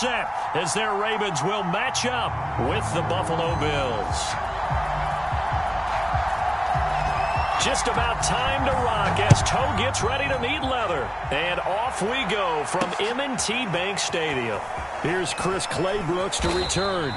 set as their Ravens will match up with the Buffalo Bills. Just about time to rock as Toe gets ready to meet leather. And off we go from M&T Bank Stadium. Here's Chris Claybrooks to return.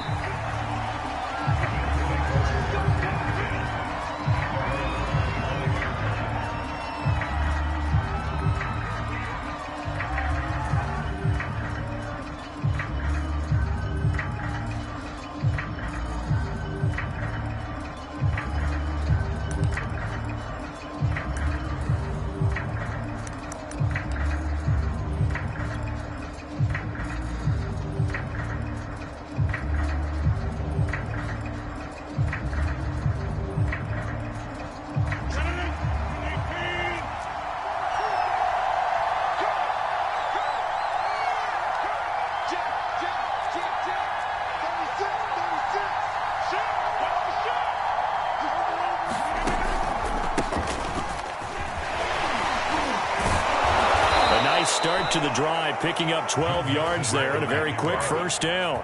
Start to the drive, picking up 12 yards there and a very quick first down.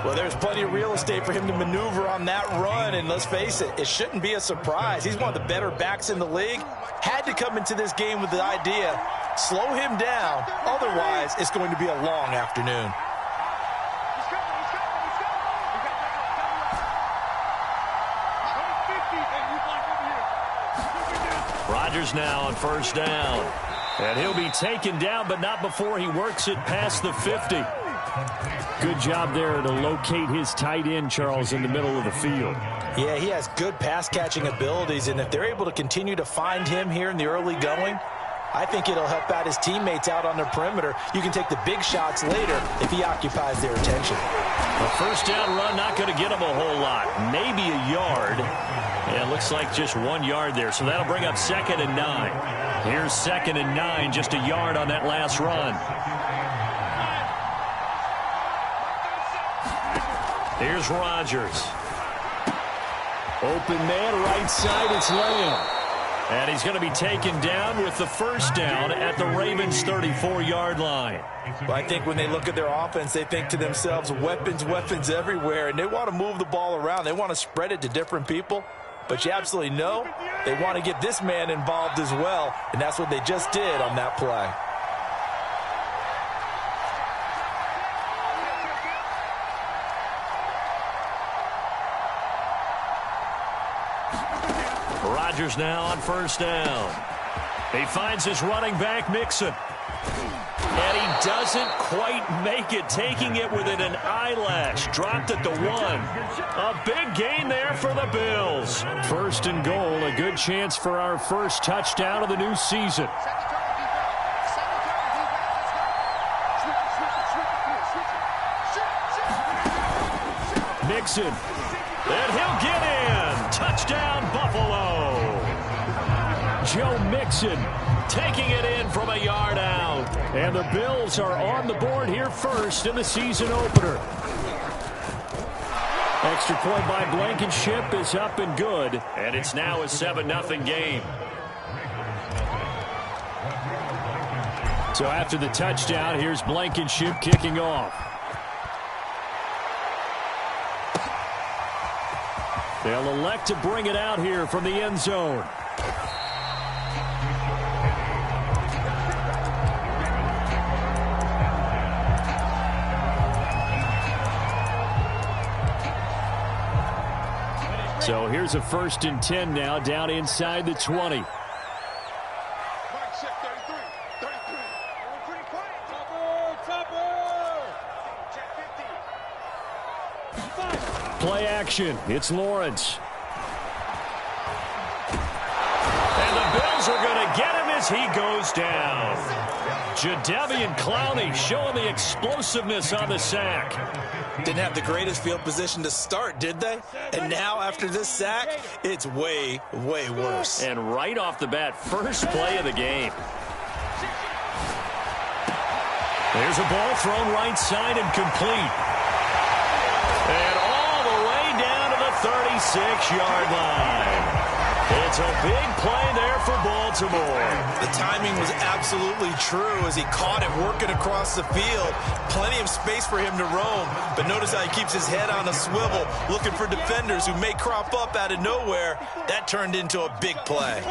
Well, there's plenty of real estate for him to maneuver on that run, and let's face it, it shouldn't be a surprise. He's one of the better backs in the league. Had to come into this game with the idea, slow him down, otherwise it's going to be a long afternoon. Rodgers now on first down. And he'll be taken down, but not before he works it past the 50. Good job there to locate his tight end, Charles, in the middle of the field. Yeah, he has good pass-catching abilities, and if they're able to continue to find him here in the early going, I think it'll help out his teammates out on the perimeter. You can take the big shots later if he occupies their attention. A first down run, not going to get him a whole lot. Maybe a yard. Yeah, it looks like just 1 yard there, so that'll bring up 2nd and 9. Here's 2nd and 9, just a yard on that last run. Here's Rodgers. Open man, right side, it's Lamb. And he's going to be taken down with the first down at the Ravens' 34-yard line. Well, I think when they look at their offense, they think to themselves, weapons, weapons everywhere, and they want to move the ball around. They want to spread it to different people. But you absolutely know they want to get this man involved as well, and that's what they just did on that play. Rodgers now on first down. He finds his running back, Mixon. And he doesn't quite make it, taking it within an eyelash. Dropped at the 1. A big gain there for the Bills. First and goal, a good chance for our first touchdown of the new season. Mixon. And he'll get in. Touchdown, Buffalo. Joe Mixon taking it in from a yard out. And the Bills are on the board here first in the season opener. Extra point by Blankenship is up and good. And it's now a 7-0 game. So after the touchdown, here's Blankenship kicking off. They'll elect to bring it out here from the end zone. So here's a 1st and 10 now, down inside the 20. Play action. It's Lawrence. And the Bills are going to get him as he goes down. Jadeveon Clowney showing the explosiveness on the sack. Didn't have the greatest field position to start, did they? And now, after this sack, it's way, way worse. And right off the bat, first play of the game. There's a ball thrown right side and complete. And all the way down to the 36-yard line. It's a big play there for Baltimore. The timing was absolutely true as he caught it working across the field. Plenty of space for him to roam, but notice how he keeps his head on a swivel, looking for defenders who may crop up out of nowhere. That turned into a big play.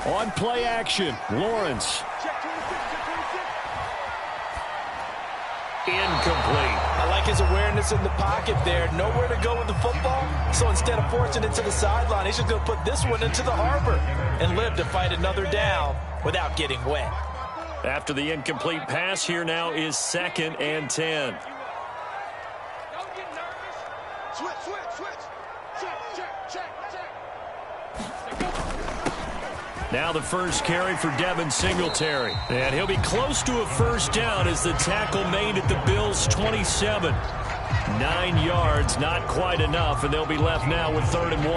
On play action, Lawrence. Incomplete. I like his awareness in the pocket there. Nowhere to go with the football. So instead of forcing it to the sideline, he's just going to put this one into the harbor and live to fight another down without getting wet. After the incomplete pass, here now is 2nd and 10. Don't get nervous. Switch. Check. Now the first carry for Devin Singletary. And he'll be close to a first down as the tackle made at the Bills' 27. 9 yards, not quite enough, and they'll be left now with 3rd and 1.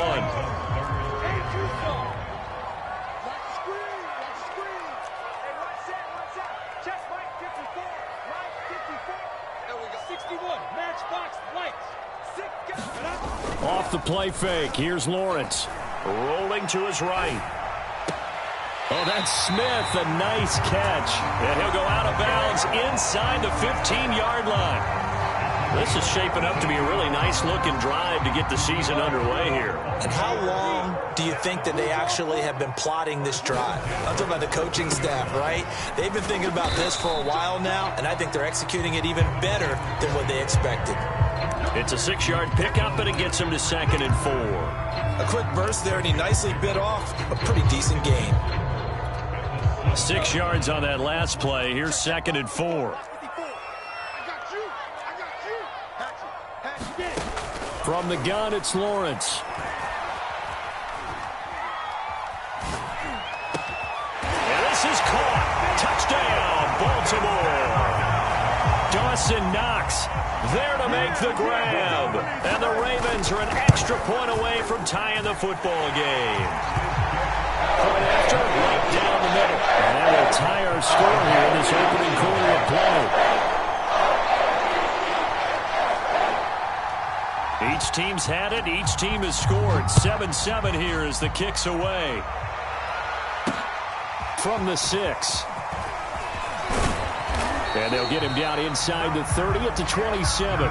Off the play fake, here's Lawrence. Rolling to his right. Oh, that's Smith, a nice catch. And he'll go out of bounds inside the 15-yard line. This is shaping up to be a really nice-looking drive to get the season underway here. And how long do you think that they actually have been plotting this drive? I'm talking about the coaching staff, right? They've been thinking about this for a while now, and I think they're executing it even better than what they expected. It's a 6-yard pickup, and it gets him to 2nd and 4. A quick burst there, and he nicely bit off a pretty decent gain. 6 yards on that last play. Here's 2nd and 4. From the gun, it's Lawrence. And this is caught. Touchdown, Baltimore. Dawson Knox there to make the grab. And the Ravens are an extra point away from tying the football game. Point after, right down the middle. And that will tie our score here in this opening quarter of play. Each team's had it. Each team has scored. 7-7 here as the kick's away. From the 6. And they'll get him down inside the 30 at the 27.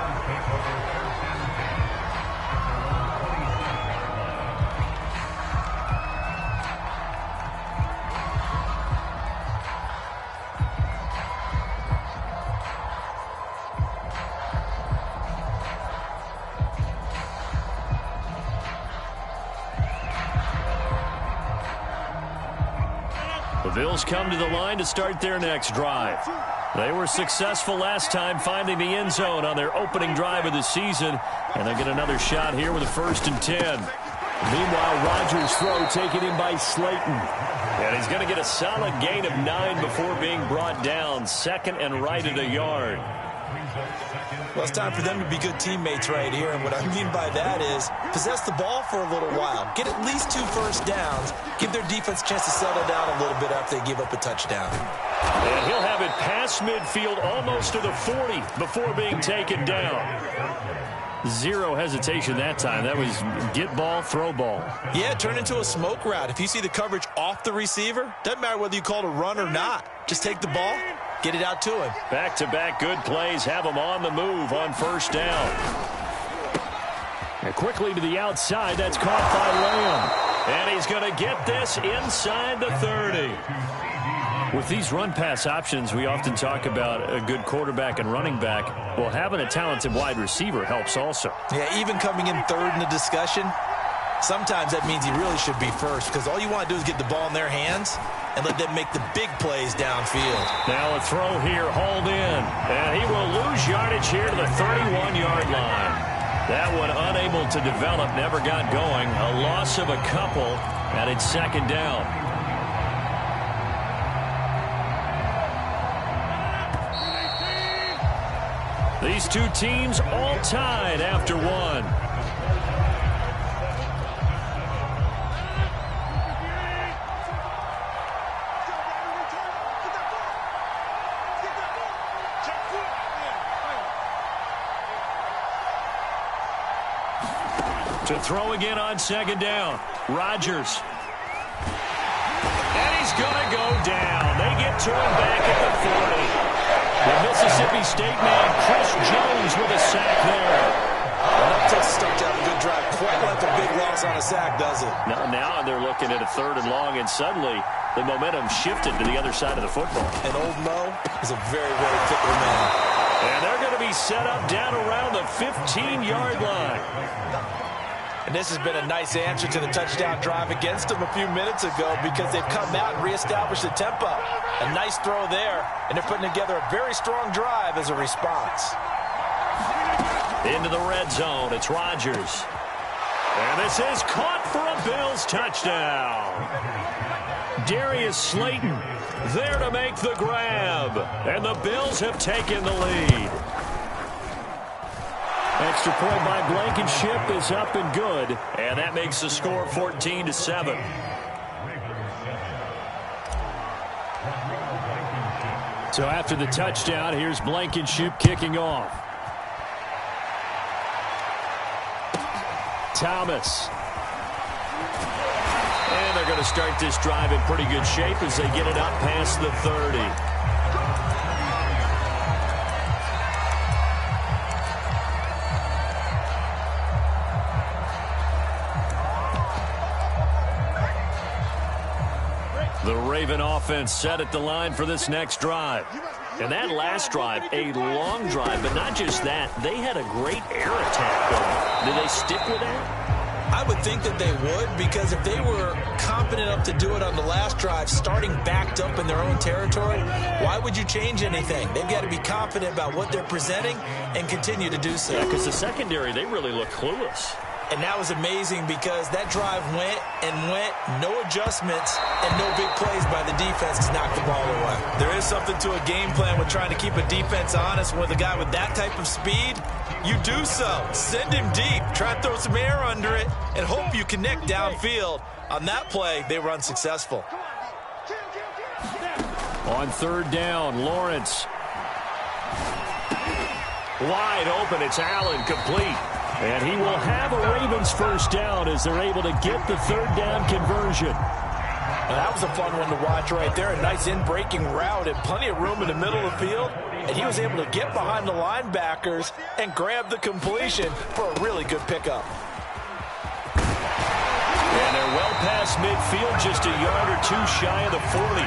The Bills come to the line to start their next drive. They were successful last time finding the end zone on their opening drive of the season, and they'll get another shot here with a 1st and 10. Meanwhile, Rodgers' throw taken in by Slayton. And he's going to get a solid gain of 9 before being brought down. 2nd and right at a yard. Well, it's time for them to be good teammates right here, and what I mean by that is possess the ball for a little while. Get at least 2 first downs. Give their defense a chance to settle down a little bit after they give up a touchdown. And he'll have it past midfield almost to the 40 before being taken down. 0 hesitation that time. That was get ball, throw ball. Yeah, turn into a smoke route. If you see the coverage off the receiver, doesn't matter whether you call it a run or not. Just take the ball, get it out to him. Back-to-back good plays have him on the move on 1st down. And quickly to the outside. That's caught by Lamb. And he's going to get this inside the 30. With these run-pass options, we often talk about a good quarterback and running back. Well, having a talented wide receiver helps also. Yeah, even coming in 3rd in the discussion, sometimes that means he really should be 1st because all you want to do is get the ball in their hands and let them make the big plays downfield. Now a throw here, hauled in. And he will lose yardage here to the 31-yard line. That one unable to develop, never got going. A loss of a couple, and it's 2nd down. These two teams all tied after 1. To throw again on 2nd down. Rodgers. And he's going to go down. They get to him back at the 40. The Mississippi State man, Chris Jones, with a sack there. Enough to start to have a good drive. Quite like a big loss on a sack, does it? Now they're looking at a 3rd and long, and suddenly the momentum shifted to the other side of the football. And Old Mo is a very, very fickle man. And they're going to be set up down around the 15-yard line. And this has been a nice answer to the touchdown drive against them a few minutes ago because they've come out and reestablished the tempo. A nice throw there, and they're putting together a very strong drive as a response. Into the red zone, it's Rodgers. And this is caught for a Bills touchdown. Darius Slayton there to make the grab. And the Bills have taken the lead. Extra point by Blankenship is up and good. And that makes the score 14-7. So after the touchdown, here's Blankenship kicking off. Thomas. And they're going to start this drive in pretty good shape as they get it up past the 30. The Raven offense set at the line for this next drive. And that last drive, a long drive, but not just that. They had a great air attack going. Did they stick with that? I would think that they would, because if they were confident enough to do it on the last drive, starting backed up in their own territory, why would you change anything? They've got to be confident about what they're presenting and continue to do so. Yeah, because the secondary, they really look clueless. And that was amazing because that drive went and went, no adjustments, and no big plays by the defense to knock the ball away. There is something to a game plan with trying to keep a defense honest. With a guy with that type of speed, you do so. Send him deep, try to throw some air under it, and hope you connect downfield. On that play, they were unsuccessful. On 3rd down, Lawrence. Wide open, it's Allen, complete. And he will have a Ravens first down as they're able to get the 3rd down conversion. Now, that was a fun one to watch right there. A nice in-breaking route and plenty of room in the middle of the field. And he was able to get behind the linebackers and grab the completion for a really good pickup. And they're well past midfield, just a yard or two shy of the 40.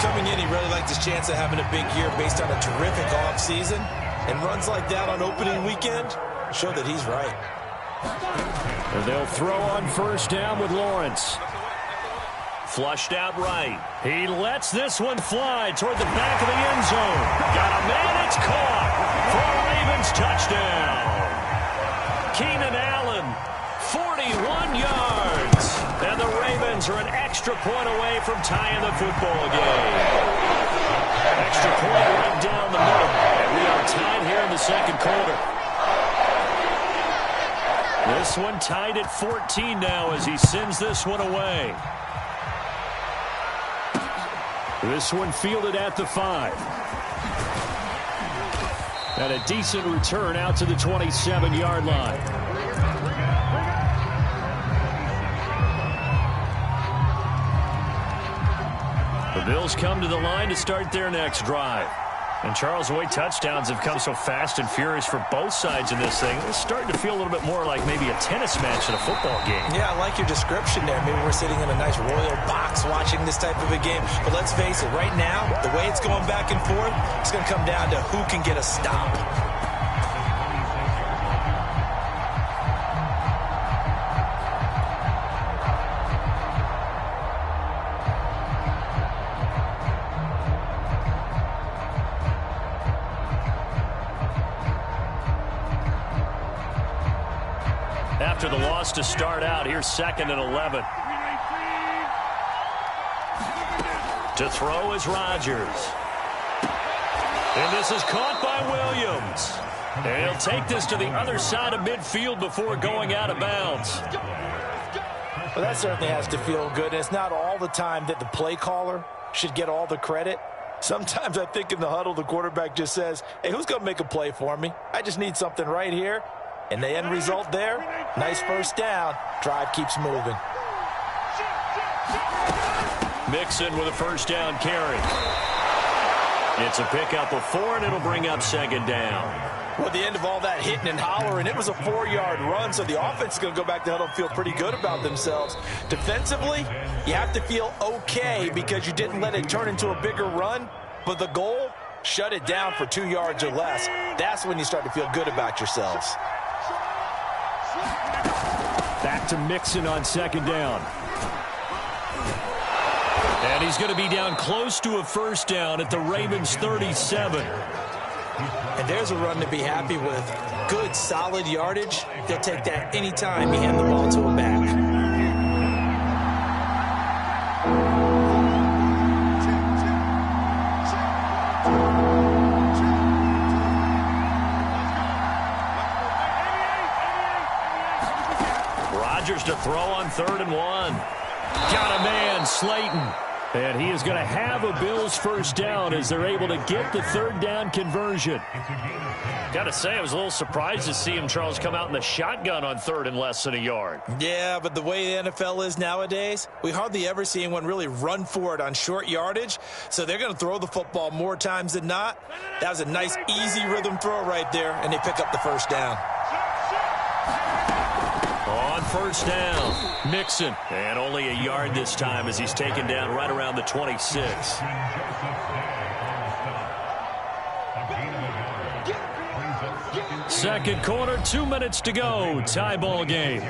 Coming in, he really liked his chance of having a big year based on a terrific offseason. And runs like that on opening weekend show that he's right. And they'll throw on 1st down with Lawrence. Flushed out right. He lets this one fly toward the back of the end zone. Got a man, it's caught for a Ravens touchdown. Keenan Allen, 41 yards. And the Ravens are an extra point away from tying the football game. Extra point right down the middle. And we are tied here in the 2nd quarter. This one tied at 14 now as he sends this one away. This one fielded at the 5. And a decent return out to the 27-yard line. The Bills come to the line to start their next drive. And Charles, the way touchdowns have come so fast and furious for both sides in this thing, it's starting to feel a little bit more like maybe a tennis match in a football game. Yeah, I like your description there. Maybe we're sitting in a nice royal box watching this type of a game. But let's face it, right now, the way it's going back and forth, it's going to come down to who can get a stop. After the loss to start out, here's 2nd and 11. To throw is Rodgers. And this is caught by Williams. And he'll take this to the other side of midfield before going out of bounds. Well, that certainly has to feel good. It's not all the time that the play caller should get all the credit. Sometimes I think in the huddle, the quarterback just says, hey, who's going to make a play for me? I just need something right here. And the end result there, nice first down. Drive keeps moving. Mixon with a first down carry. It's a pickup of 4, and it'll bring up second down. Well, at the end of all that hitting and hollering, it was a 4-yard run, so the offense is going to go back to huddle and feel pretty good about themselves. Defensively, you have to feel okay because you didn't let it turn into a bigger run, but the goal, shut it down for 2 yards or less. That's when you start to feel good about yourselves. Back to Mixon on second down. And he's going to be down close to a first down at the Ravens' 37. And there's a run to be happy with. Good, solid yardage. They'll take that anytime you hand the ball to a back. Rodgers to throw on 3rd and 1. Got a man, Slayton. And he is going to have a Bills first down as they're able to get the 3rd down conversion. Got to say, I was a little surprised to see him, Charles, come out in the shotgun on 3rd and less than a yard. Yeah, but the way the NFL is nowadays, we hardly ever see anyone really run for it on short yardage. So they're going to throw the football more times than not. That was a nice, easy rhythm throw right there, and they pick up the first down. On first down, Mixon. And only a yard this time as he's taken down right around the 26. Second quarter, 2 minutes to go. Tie ball game.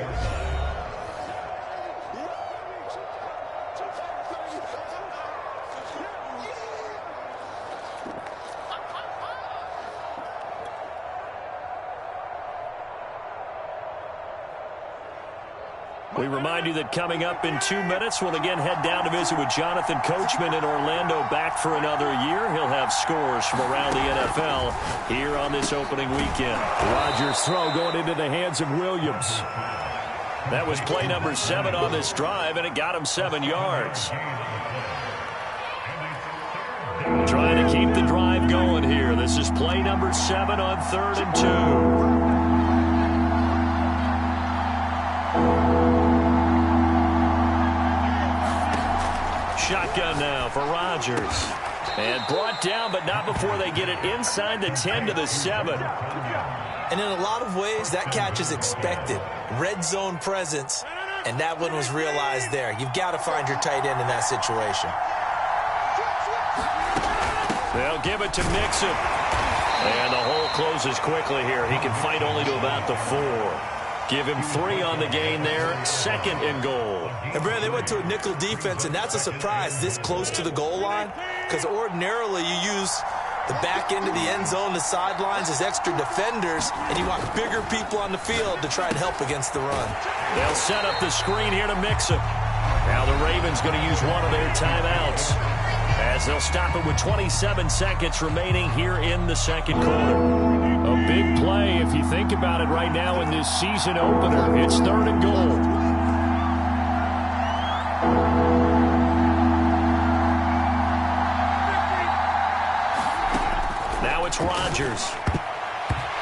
We remind you that coming up in 2 minutes, we'll again head down to visit with Jonathan Coachman in Orlando, back for another year. He'll have scores from around the NFL here on this opening weekend. Rodgers' throw going into the hands of Williams. That was play number 7 on this drive, and it got him 7 yards. Trying to keep the drive going here. This is play number 7 on 3rd and 2. Shotgun now for Rodgers. And brought down, but not before they get it inside the 10 to the 7. And in a lot of ways, that catch is expected. Red zone presence, and that one was realized there. You've got to find your tight end in that situation. They'll give it to Mixon. And the hole closes quickly here. He can fight only to about the 4. Give him 3 on the gain there. 2nd and goal. And, Brad, they went to a nickel defense, and that's a surprise this close to the goal line because ordinarily you use the back end of the end zone, the sidelines as extra defenders, and you want bigger people on the field to try and help against the run. They'll set up the screen here to Mixon. Now the Ravens going to use one of their timeouts as they'll stop it with 27 seconds remaining here in the second quarter. A big play if you think about it right now in this season opener. It's 3rd and goal. Now it's Rodgers.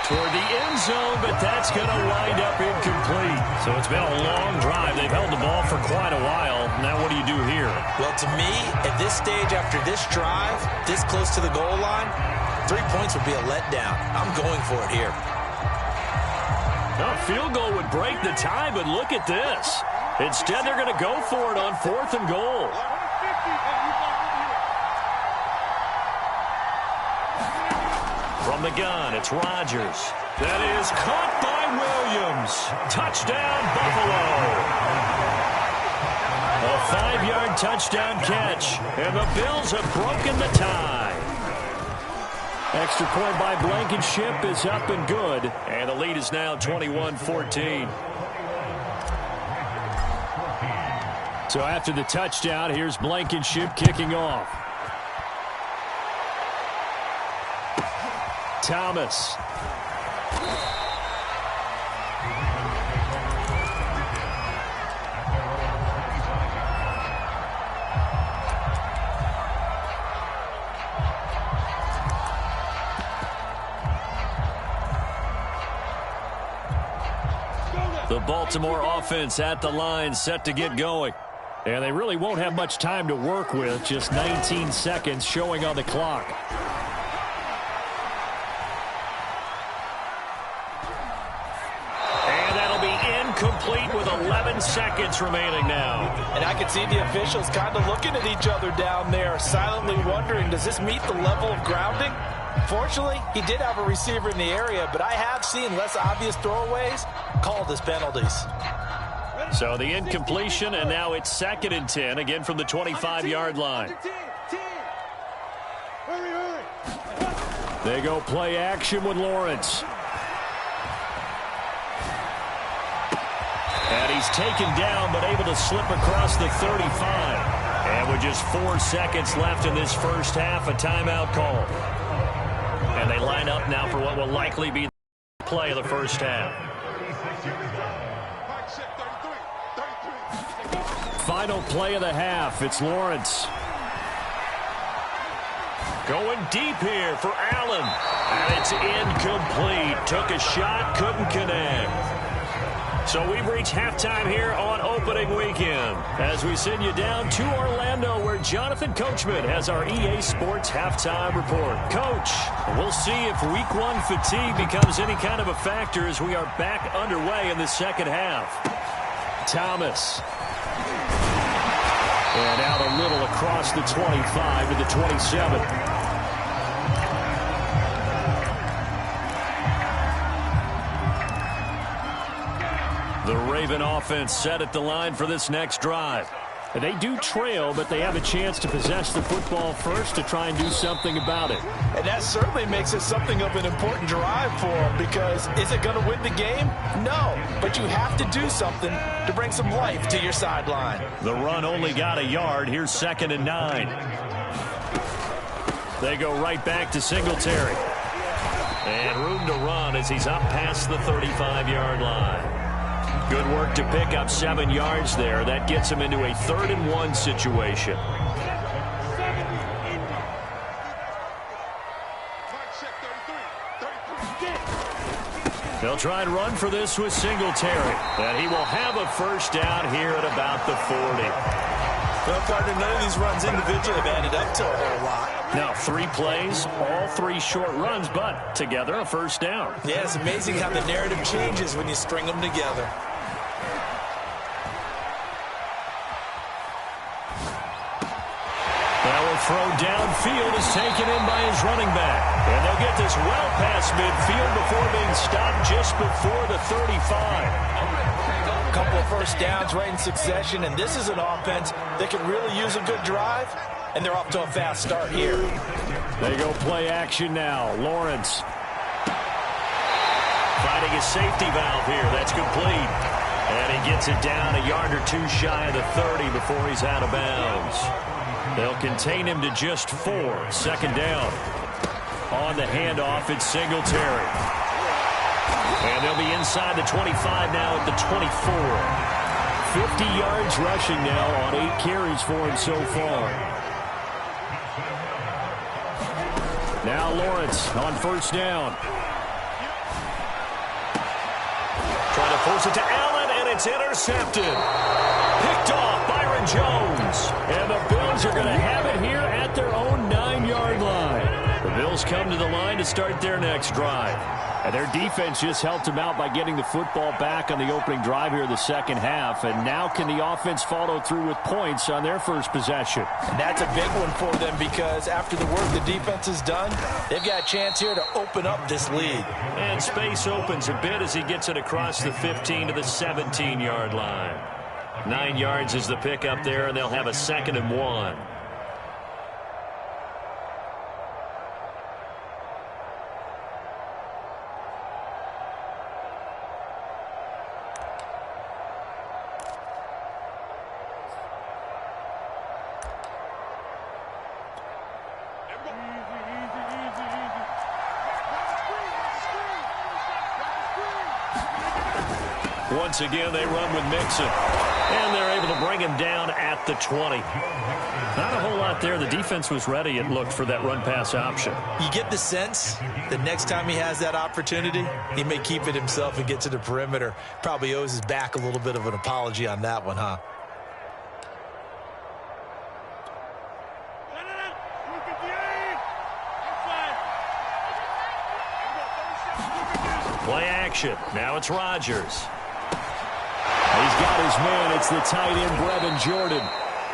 Toward the end zone, but that's going to wind up incomplete. So it's been a long drive. They've held the ball for quite a while. Now what do you do here? Well, to me, at this stage after this drive, this close to the goal line, 3 points would be a letdown. I'm going for it here. A field goal would break the tie, but look at this. Instead, they're going to go for it on 4th and goal. From the gun, it's Rodgers. That is caught by Williams. Touchdown, Buffalo. A 5-yard touchdown catch, and the Bills have broken the tie. Extra point by Blankenship is up and good, and the lead is now 21-14. So after the touchdown, here's Blankenship kicking off. Thomas. The Baltimore offense at the line, set to get going. And they really won't have much time to work with, just 19 seconds showing on the clock. And that'll be incomplete with 11 seconds remaining now. And I can see the officials kind of looking at each other down there, silently wondering, does this meet the level of grounding? Fortunately, he did have a receiver in the area, but I have seen less obvious throwaways called as penalties. So the incompletion, and now it's 2nd and 10, again from the 25-yard line. They go play action with Lawrence. And he's taken down, but able to slip across the 35. And with just 4 seconds left in this first half, a timeout call. And they line up now for what will likely be the play of the first half. Final play of the half. It's Lawrence. Going deep here for Allen. And it's incomplete. Took a shot, couldn't connect. So we've reached halftime here on opening weekend as we send you down to Orlando where Jonathan Coachman has our EA Sports halftime report. Coach, we'll see if week 1 fatigue becomes any kind of a factor as we are back underway in the second half. Thomas. And out a little across the 25 to the 27. The Raven offense set at the line for this next drive. They do trail, but they have a chance to possess the football first to try and do something about it. And that certainly makes it something of an important drive for them, because is it going to win the game? No, but you have to do something to bring some life to your sideline. The run only got a yard. Here's 2nd and 9. They go right back to Singletary. And room to run as he's up past the 35-yard line. Good work to pick up 7 yards there. That gets him into a 3rd and 1 situation. They'll try and run for this with Singletary. And he will have a first down here at about the 40. Well, partner, none of these runs individually have added up to a whole lot. Now 3 plays, all 3 short runs, but together a first down. Yeah, it's amazing how the narrative changes when you string them together. That will throw downfield is taken in by his running back. And they'll get this well past midfield before being stopped just before the 35. A couple of first downs right in succession, and this is an offense that can really use a good drive, and they're off to a fast start here. They go play action now. Lawrence finding his safety valve here. That's complete. And he gets it down a yard or 2 shy of the 30 before he's out of bounds. They'll contain him to just 4. 2nd down. On the handoff, it's Singletary. And they'll be inside the 25 now at the 24. 50 yards rushing now on 8 carries for him so far. Now Lawrence on first down. Trying to force it to Allen, and it's intercepted. Picked off Byron Jones. And the Bills are going to have it here at their own 9-yard line. The Bills come to the line to start their next drive. And their defense just helped them out by getting the football back on the opening drive here in the second half. And now can the offense follow through with points on their first possession? And that's a big one for them, because after the work the defense has done, they've got a chance here to open up this lead. And space opens a bit as he gets it across the 15 to the 17-yard line. 9 yards is the pickup there, and they'll have a 2nd and 1. Once again, they run with Mixon. And they're able to bring him down at the 20. Not a whole lot there. The defense was ready, it looked, for that run-pass option. You get the sense that next time he has that opportunity, he may keep it himself and get to the perimeter. Probably owes his back a little bit of an apology on that one, huh? Play action. Now it's Rodgers. He's got his man. It's the tight end, Brevin Jordan.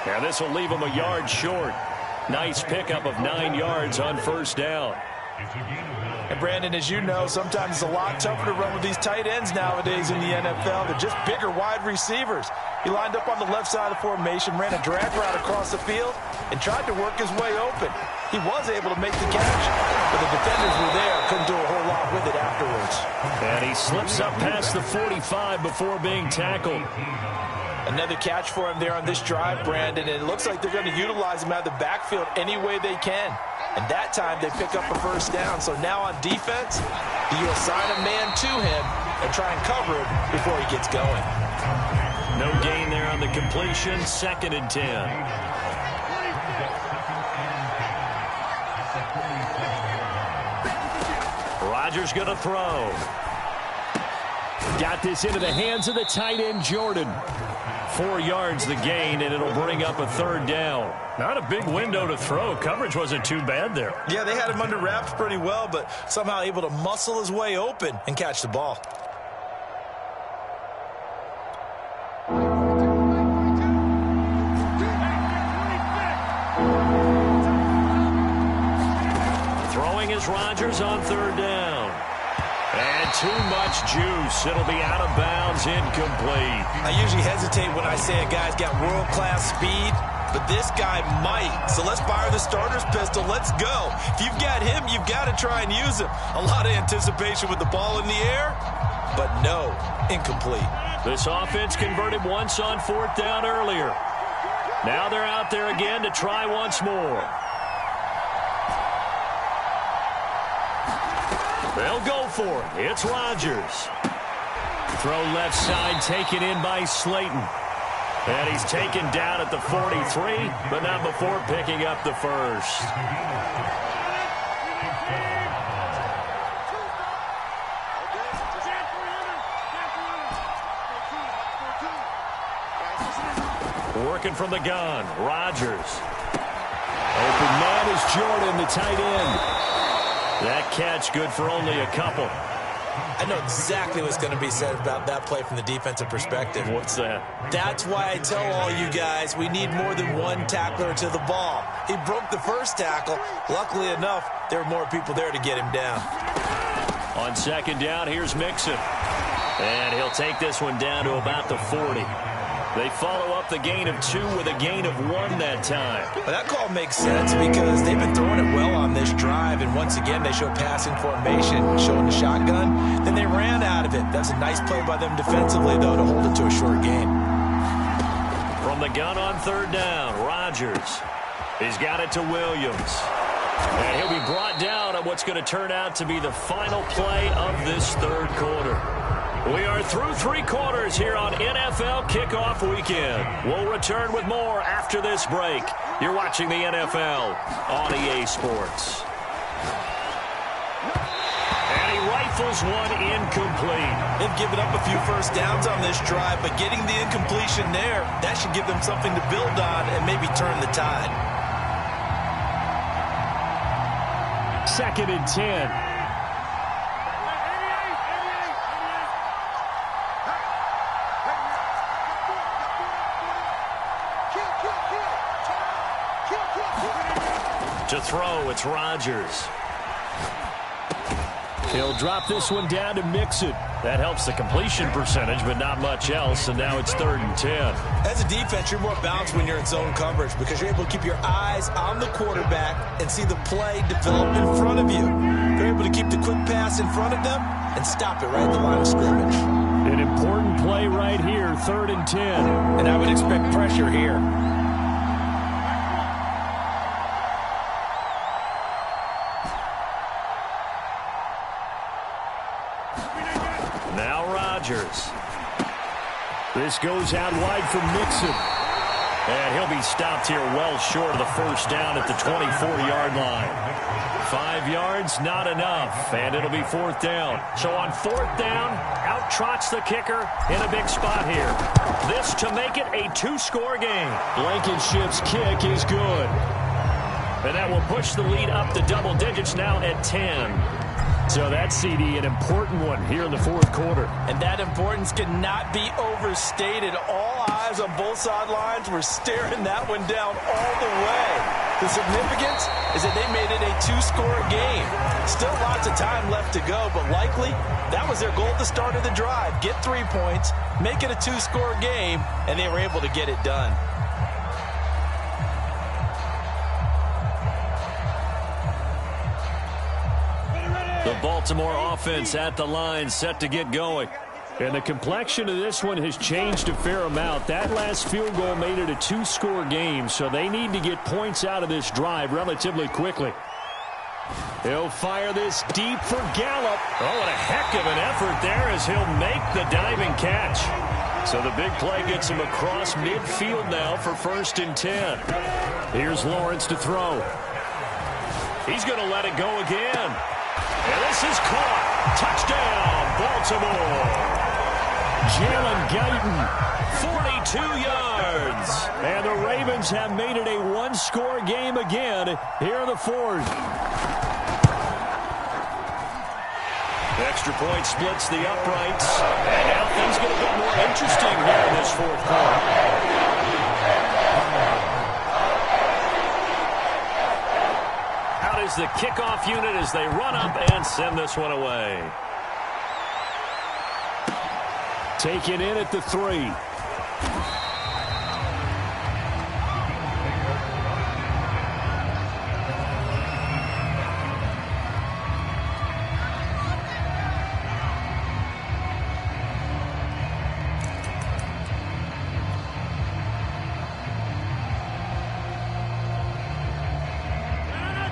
Now this will leave him a yard short. Nice pickup of 9 yards on first down. And Brandon, as you know, sometimes it's a lot tougher to run with these tight ends nowadays in the NFL. They're just bigger wide receivers. He lined up on the left side of the formation, ran a drag route across the field, and tried to work his way open. He was able to make the catch, but the defenders were there, couldn't do a whole lot with it afterwards. And he slips up past the 45 before being tackled. Another catch for him there on this drive, Brandon, and it looks like they're going to utilize him out of the backfield any way they can. And that time they pick up a first down. So now on defense, you assign a man to him and try and cover him before he gets going. No gain there on the completion. 2nd and 10. Rodgers going to throw. Got this into the hands of the tight end, Jordan. 4 yards the gain, and it'll bring up a 3rd down. Not a big window to throw. Coverage wasn't too bad there. Yeah, they had him under wraps pretty well, but somehow able to muscle his way open and catch the ball. Throwing is Rodgers on 3rd down. And too much juice. It'll be out of bounds, incomplete. I usually hesitate when I say a guy's got world-class speed, but this guy might. So let's fire the starter's pistol. Let's go. If you've got him, you've got to try and use him. A lot of anticipation with the ball in the air, but no, incomplete. This offense converted once on 4th down earlier. Now they're out there again to try once more. They'll go for it. It's Rodgers. Throw left side taken in by Slayton. And he's taken down at the 43, but not before picking up the first. Working from the gun, Rodgers. Open man is Jordan, the tight end. That catch good for only a couple. I know exactly what's going to be said about that play from the defensive perspective. What's that? That's why I tell all you guys we need more than one tackler to the ball. He broke the first tackle. Luckily enough, there were more people there to get him down. On 2nd down, here's Mixon. And he'll take this one down to about the 40. They follow up the gain of 2 with a gain of 1 that time. Well, that call makes sense because they've been throwing it well on this drive, and once again they show passing formation, showing the shotgun. Then they ran out of it. That's a nice play by them defensively, though, to hold it to a short gain. From the gun on 3rd down, Rodgers. He's got it to Williams. And he'll be brought down on what's going to turn out to be the final play of this 3rd quarter. We are through 3 quarters here on NFL Kickoff Weekend. We'll return with more after this break. You're watching the NFL on EA Sports. And he rifles one incomplete. They've given up a few first downs on this drive, but getting the incompletion there, that should give them something to build on and maybe turn the tide. 2nd and 10. To throw, it's Rodgers. He'll drop this one down to Mixon. That helps the completion percentage, but not much else, and now it's 3rd and 10. As a defense, you're more balanced when you're in zone coverage because you're able to keep your eyes on the quarterback and see the play develop in front of you. You're able to keep the quick pass in front of them and stop it right at the line of scrimmage. An important play right here, 3rd and 10. And I would expect pressure here. Now Rodgers. This goes out wide for Mixon. And he'll be stopped here well short of the first down at the 24-yard line. 5 yards, not enough, and it'll be 4th down. So on 4th down, out trots the kicker in a big spot here. This to make it a 2-score game. Blankenship's kick is good. And that will push the lead up to double digits now at 10. So that CD, an important one here in the 4th quarter. And that importance cannot be overstated. All eyes on both sidelines were staring that one down all the way. The significance is that they made it a 2-score game. Still lots of time left to go, but likely that was their goal at the start of the drive. Get 3 points, make it a 2-score game, and they were able to get it done. The Baltimore offense at the line, set to get going. And the complexion of this one has changed a fair amount. That last field goal made it a 2-score game, so they need to get points out of this drive relatively quickly. He'll fire this deep for Gallup. Oh, and a heck of an effort there as he'll make the diving catch. So the big play gets him across midfield now for 1st and 10. Here's Lawrence to throw. He's going to let it go again. And this is caught. Touchdown, Baltimore. Jalen Guyton, 42 yards. And the Ravens have made it a 1-score game again here in the 4th. Extra point splits the uprights. And now things get a bit more interesting here in this 4th quarter. Is the kickoff unit as they run up and send this one away. Taken in at the 3.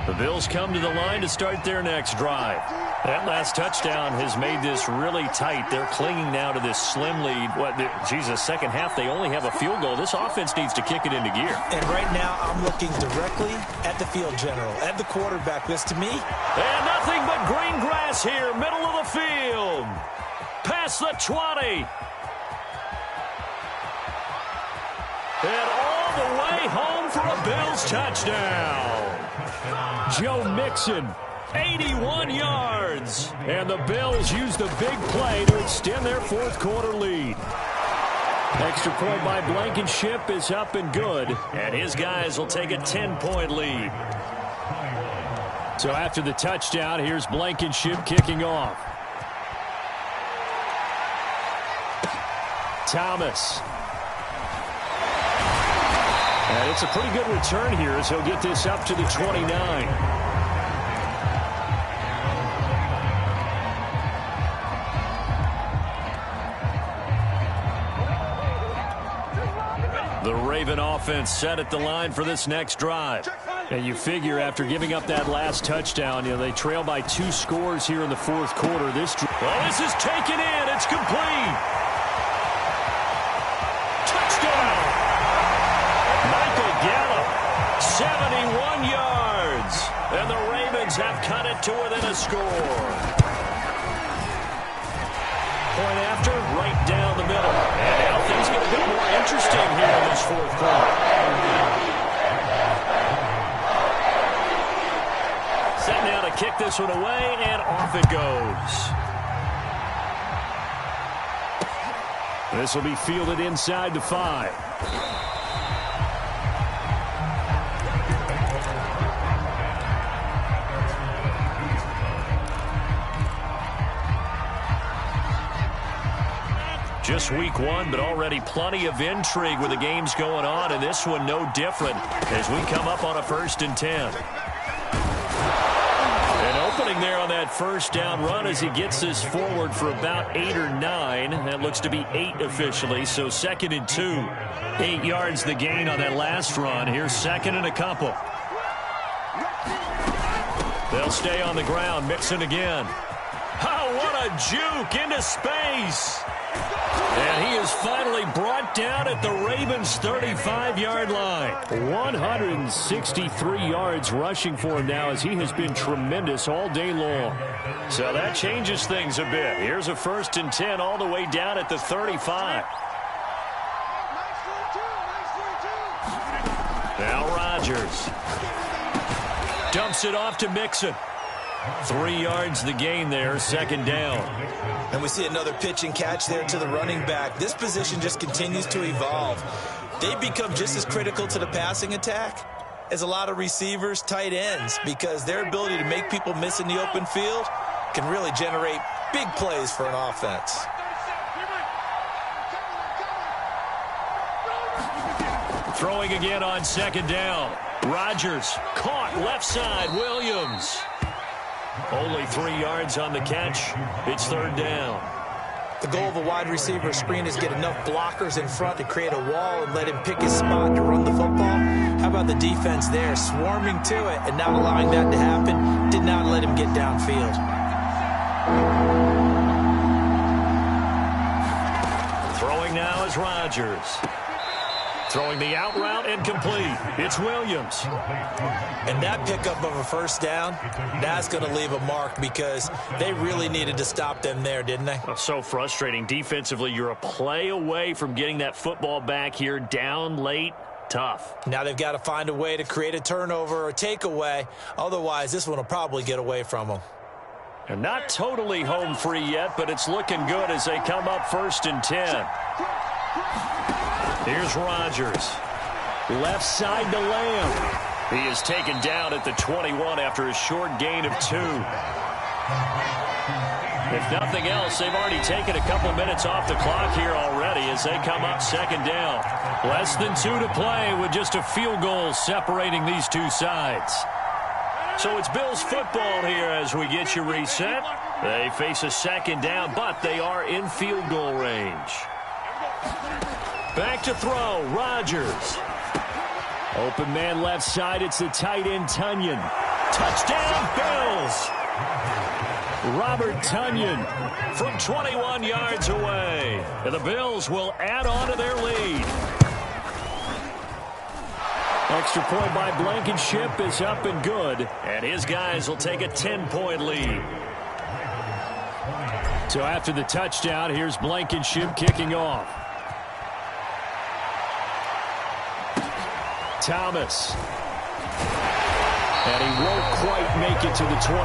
The Bills come to the line to start their next drive. That last touchdown has made this really tight. They're clinging now to this slim lead. Second half, they only have a field goal. This offense needs to kick it into gear. And right now, I'm looking directly at the field general, at the quarterback. This to me. And nothing but green grass here, middle of the field. Past the 20. And all the way home for a Bills touchdown. Joe Mixon, 81 yards. And the Bills use the big play to extend their 4th quarter lead. Extra point by Blankenship is up and good. And his guys will take a 10-point lead. So after the touchdown, here's Blankenship kicking off. Thomas. And it's a pretty good return here as he'll get this up to the 29. The Raven offense set at the line for this next drive. And you figure after giving up that last touchdown, they trail by 2 scores here in the 4th quarter. This is taken in. It's complete. Touchdown. Michael Gallup, 71 yards. And the Ravens have cut it to within a score. Point after, right down the middle. And now things get a bit more interesting here in this 4th quarter. Set now to kick this one away, and off it goes. This will be fielded inside the 5. Just week 1, but already plenty of intrigue with the games going on, and this one no different as we come up on a 1st and 10. And opening there on that 1st down run as he gets this forward for about 8 or 9. That looks to be 8 officially, so 2nd and 2. 8 yards the gain on that last run. Here's 2nd and a couple. They'll stay on the ground. Mixon again. Oh, what a juke into space. And he is finally brought down at the Ravens' 35-yard line. 163 yards rushing for him now, as he has been tremendous all day long. So that changes things a bit. Here's a 1st and 10 all the way down at the 35. Now Rodgers dumps it off to Mixon. 3 yards the gain there, 2nd down. And we see another pitch and catch there to the running back. This position just continues to evolve. They become just as critical to the passing attack as a lot of receivers, tight ends, because their ability to make people miss in the open field can really generate big plays for an offense. Throwing again on 2nd down. Rodgers caught left side. Williams. Only 3 yards on the catch. It's 3rd down. The goal of a wide receiver screen is get enough blockers in front to create a wall and let him pick his spot to run the football. How about the defense there, swarming to it and not allowing that to happen? Did not let him get downfield. Throwing now is Rodgers. Throwing the out route incomplete. It's Williams. And that pickup of a 1st down, that's going to leave a mark, because they really needed to stop them there, didn't they? Oh, so frustrating. Defensively, you're a play away from getting that football back here, down late. Tough. Now they've got to find a way to create a turnover or a takeaway. Otherwise, this one will probably get away from them. And not totally home free yet, but it's looking good as they come up 1st and 10. Here's Rodgers. Left side to Lamb. He is taken down at the 21 after a short gain of 2. If nothing else, they've already taken a couple minutes off the clock here already as they come up 2nd down. Less than 2 to play with just a field goal separating these two sides. So it's Bills football here as we get you reset. They face a 2nd down, but they are in field goal range. Back to throw, Rodgers. Open man left side, it's the tight end, Tonyan. Touchdown, Bills! Robert Tonyan from 21 yards away. And the Bills will add on to their lead. Extra point by Blankenship is up and good. And his guys will take a 10-point lead. So after the touchdown, here's Blankenship kicking off. Thomas. And he won't quite make it to the 25.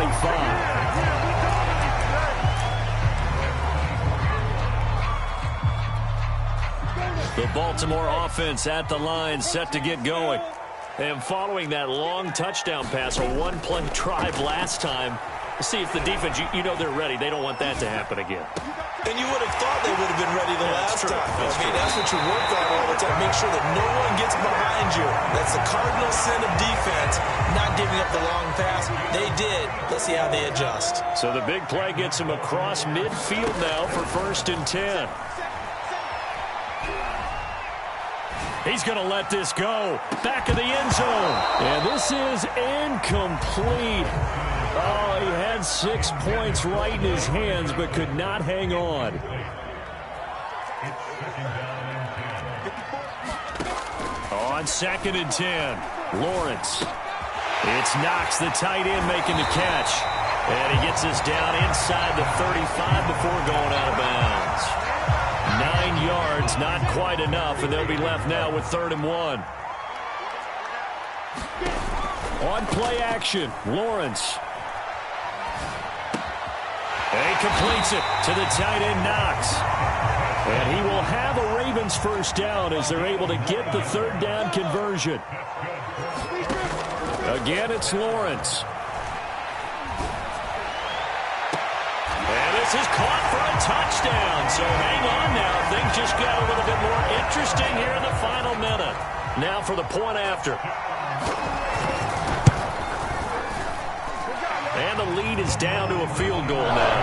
The Baltimore offense at the line, set to get going. And following that long touchdown pass, a one-play drive last time, see if the defense, you know they're ready. They don't want that to happen again. And you would have thought they would have been ready the last time. That's what you work on all the time. Make sure that no one gets behind you. That's the cardinal sin of defense, not giving up the long pass. They did. Let's see how they adjust. So the big play gets him across midfield now for 1st and 10. He's going to let this go. Back of the end zone. And this is incomplete. Oh, he had 6 points right in his hands, but could not hang on. On 2nd and 10, Lawrence. It's Knox, the tight end, making the catch. And he gets us down inside the 35 before going out of bounds. 9 yards, not quite enough, and they'll be left now with 3rd and 1. On play action, Lawrence. And he completes it to the tight end, Knox. And he will have a Ravens 1st down as they're able to get the 3rd down conversion. Again, it's Lawrence. And this is caught for a touchdown. So hang on now. Things just got a little bit more interesting here in the final minute. Now for the point after. And the lead is down to a field goal now.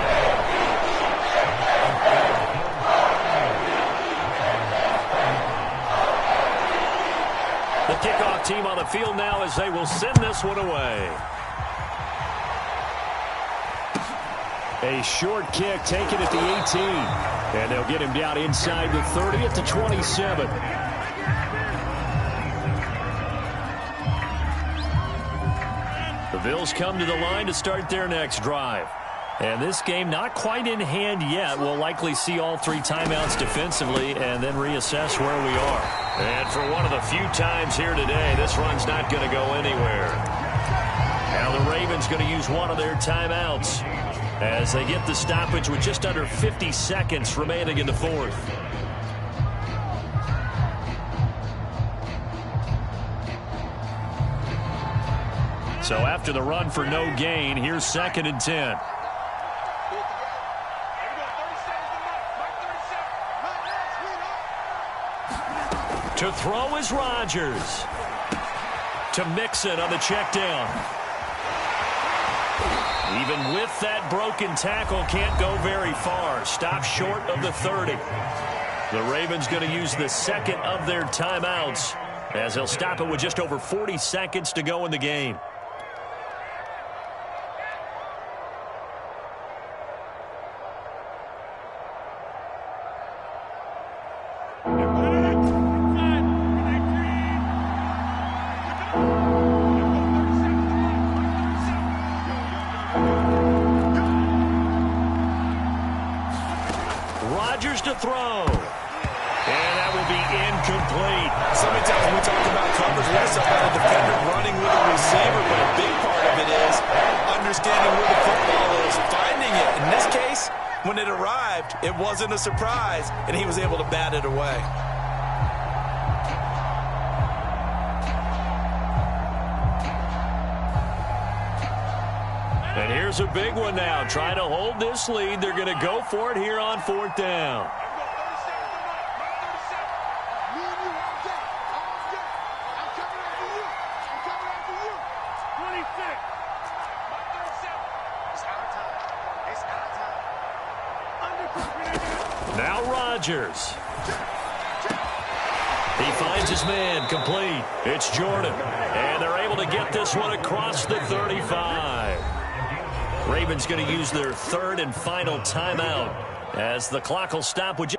The kickoff team on the field now as they will send this one away. A short kick taken at the 18. And they'll get him down inside the 30 at the 27. The Bills come to the line to start their next drive. And this game not quite in hand yet. We'll likely see all 3 timeouts defensively and then reassess where we are. And for one of the few times here today, this run's not going to go anywhere. Now the Ravens going to use one of their timeouts as they get the stoppage with just under 50 seconds remaining in the fourth. So after the run for no gain, here's 2nd and 10. To throw is Rodgers. To Mixon on the check down. Even with that broken tackle, can't go very far. Stop short of the 30. The Ravens going to use the 2nd of their timeouts as they'll stop it with just over 40 seconds to go in the game. Rodgers to throw. And that will be incomplete. So many times when we talk about coverage, we talk about a defender running with a receiver, but a big part of it is understanding where the football is, finding it. In this case, when it arrived, it wasn't a surprise, and he was able to bat it away. And here's a big one now. Trying to hold this lead. They're going to go for it here on 4th down. Now Rodgers. He finds his man complete. It's Jordan. And they're able to get this one across the 35. Ravens going to use their 3rd and final timeout as the clock will stop with